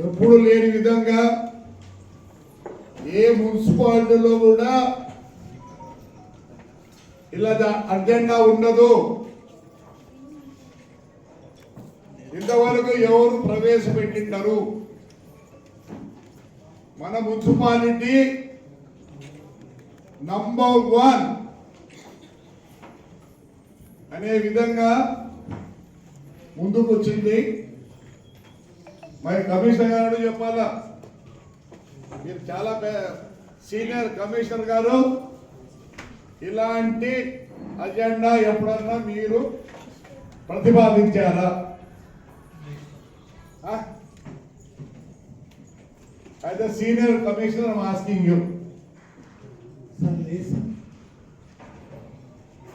ఎప్పుడు లేని విధంగా ఏ మున్సిపాలిటీలో కూడా ఇలా అజెండా ఉండదు. ఇంతవరకు ఎవరు ప్రవేశపెట్టింటారు? మన మున్సిపాలిటీ నంబర్ 1 అనే విధంగా ముందుకు వచ్చింది. మరి కమిషనర్ గారు చెప్పాలా, మీరు చాలా సీనియర్ కమిషనర్ గారు, ఇలాంటి అజెండా ఎప్పుడన్నా మీరు ప్రతిపాదించారా? As a senior commissioner I'm asking you. Sir లేదు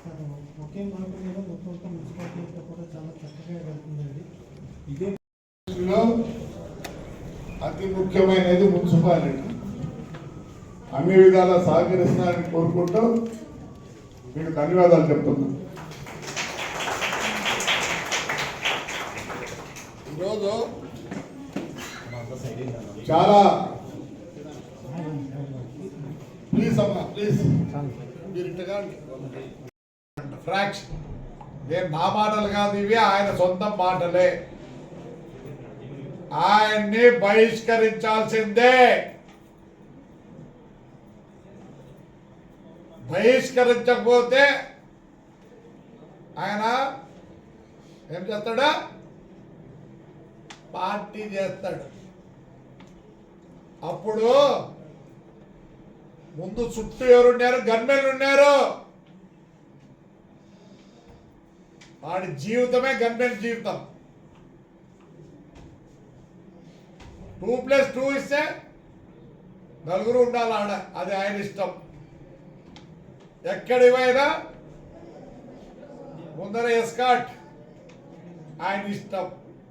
సార్, ఒకే మాట మీద మొత్తం మున్సిపాలిటీ కూడా చాలా చక్కగా వెళ్తుందండి. ఇదే అతి ముఖ్యమైనది మున్సిపాలిటీ. అన్ని విధాలా సహకరిస్తున్నారని కోరుకుంటూ మీకు ధన్యవాదాలు చెప్తున్నాను. ఈరోజు చాలా ప్లీజ్ అమ్మా ప్లీజ్ మీరు ఇంతగా ఫ్రాక్షన్ నేను నా మాటలు కాదు, ఇవి ఆయన సొంత మాటలే. ఆయన్ని బహిష్కరించాల్సిందే. బహిష్కరించకపోతే ఆయన ఏం చేస్తాడా? పార్టీ చేస్తాడు. అప్పుడు ముందు చుట్టూ ఎవరున్నారు? గన్మెన్లు ఉన్నారు. వాడి జీవితమే గన్మెన్ జీవితం. 2+2 ఇస్తే నలుగురు ఉండాలి ఆడ, అది ఆయన ఇష్టం. ఎక్కడివైనా ముందర ఎస్కాట్ ఆయన ఇష్టం.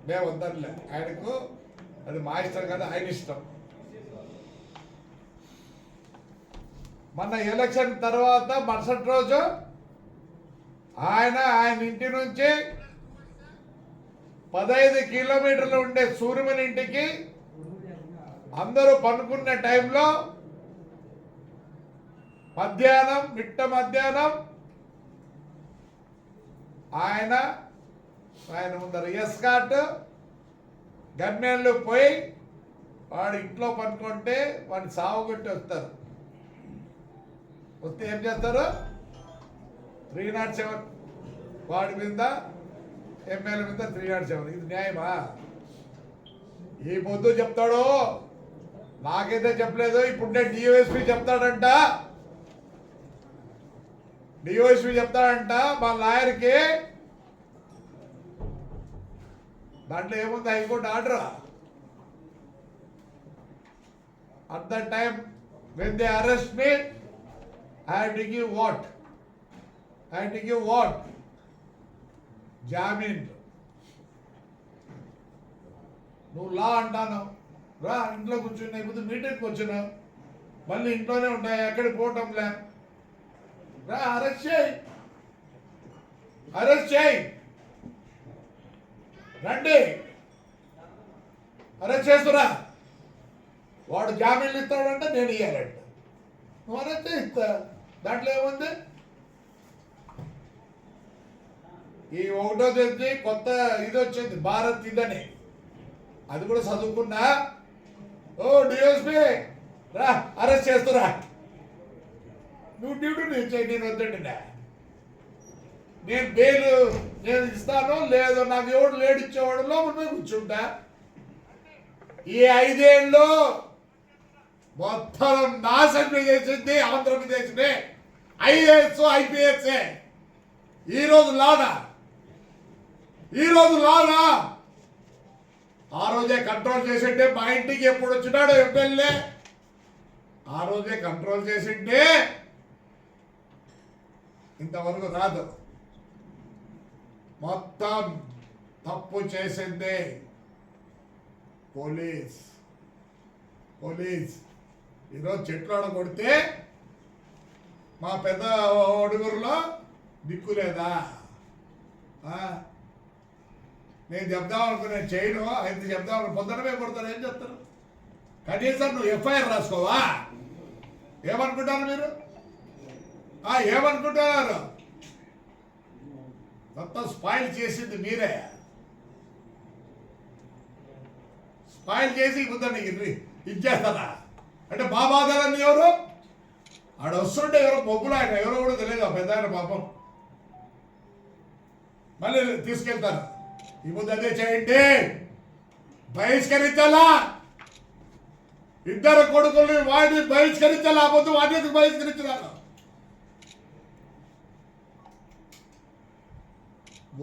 మేము వద్దనులే, ఆయనకు అది మా ఇష్టం కదా, ఆయన ఇష్టం. మొన్న ఎలక్షన్ తర్వాత మరుసటి రోజు ఆయన ఇంటి నుంచి 15 కిలోమీటర్లు ఉండే సూర్యమని ఇంటికి అందరూ పనుకున్న టైంలో మిట్ట మధ్యాహ్నం ఆయన ముందర ఎస్కాట్ గన్మెన్లు పోయి వాడు ఇంట్లో పనుకుంటే వాడిని సాగుకొట్టి వస్తారు. వస్తే ఏం చేస్తారు? 307 వాడి మీద, ఎమ్మెల్యే మీద 307. ఇది న్యాయమా? ఈ పొద్దు చెప్తాడు, నాకైతే చెప్పలేదు. ఇప్పుడు నేను డిఓఎస్పీ చెప్తాడంట మా లాయర్కి. దాంట్లో ఏముంది? High court order. At the time when they arrest me, I have to give what? జామీన్. నువ్వు లా అంటాను రా, ఇంట్లో కూర్చున్నా, ఇప్పుడు మీటింగ్కి వచ్చినావు, మళ్ళీ ఇంట్లోనే ఉంటాయి, ఎక్కడికి పోవటంలే. రా, అరెస్ట్ చేయి, రండి, అరెస్ట్ చేస్తురా. వాడు జామీన్లు ఇస్తాడంటే నేను ఇవ్వాలంట, నువ్వు అరెస్ట్ ఇస్తా. దాంట్లో ఏముంది? ఈ 1వ తేదీ కొత్త ఇది వచ్చింది, భారత్ ఇదని, అది కూడా చదువుకున్నా. ఓ డిఎస్పీ రా, అరెస్ట్ చేస్తురా. నువ్వు డ్యూటీ నేను వద్దండి, నేను బెయిల్ నేను ఇస్తాను, లేదు నాకు ఎవడు లేడిచ్చేవాడు లోపల పోయి కూర్చుంటా. ఈ 5 ఏళ్ళు మొత్తం నాశనం చేసింది ఆంధ్రప్రదేశ్ని ఐఏఎస్ IPS. ఈరోజు లానా ఆ రోజే కంట్రోల్ చేసింటే, మా ఇంటికి ఎప్పుడు వచ్చినాడో ఎమ్మెల్యే ఆ రోజే కంట్రోల్ చేసింటే ఇంతవరకు రాదు. మొత్తం తప్పు చేసింది పోలీస్. ఈరోజు చెట్లు కొడితే మా పెద్ద ఒడుగురులో దిక్కు లేదా? నేను చెప్దాం అనుకున్నా చేయను అయితే చెప్దాం అనుకుని పొద్దునమే కొడతారు ఏం చెప్తారు కనీసం నువ్వు ఎఫ్ఐఆర్ రాసుకోవా ఏమనుకుంటారు మీరు ఏమనుకుంటున్నారు మొత్తం స్పాయిల్ చేసింది మీరే స్పాయిల్ చేసి ముందండి ఇచ్చేస్తారా అంటే మా బాధలన్నీ ఎవరు ఆడ వస్తుంటే ఎవరో మొగ్గులు ఆయన ఎవరో కూడా తెలియదు ఆ పెద్ద ఆయన పాపం మళ్ళీ తీసుకెళ్తారు ఈ ముందు అదే చేయండి బహిష్కరించాలా ఇద్దరు కొడుకుల్ని వాడిని బహిష్కరించాలా ఆ పొద్దు వాడిని బహిష్కరించారు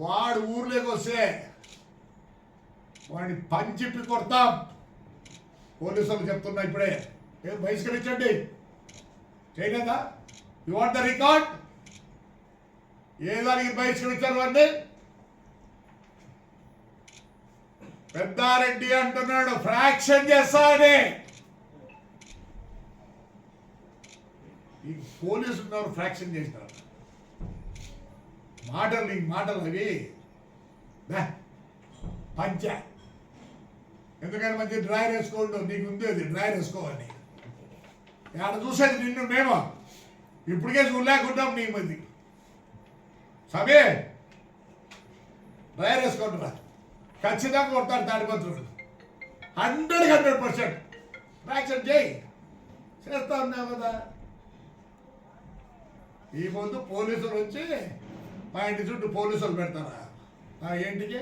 వాడు ఊర్లోకి వస్తే వాడిని పంచిప్పి కొడతాం పోలీసులు చెప్తున్నా ఇప్పుడే ఏం బహిష్కరించండి చేయలేదా యు వాంట్ ద రికార్డ్ ఏ దానికి బహిష్కరించారు వాడిని పెద్దారెడ్డి అంటున్నాడు ఫ్రాక్షన్ చేస్తానే ఈ పోలీసులు ఉన్నారు ఫ్రాక్షన్ చేసినారు మాటలు అవి పంచ ఎందుకంటే మంచి డ్రైర్ వేసుకోండు నీకు ఉంది అది డ్రైర్ వేసుకోవాలి ఆడ చూసేది నిన్ను మేము ఇప్పటికే చూడలేకుంటాం నీ మంది సమే డ్రైర్ వేసుకుంటున్నా ఖచ్చితంగా కొడతాడు తాడిపత్రుడు 100% ఫ్రాక్షన్ చేయి చేస్తా ఉన్నావు కదా ఈ ముందు పోలీసులు వచ్చి మా ఇంటి చుట్టూ పోలీసులు పెడతారా ఏంటికి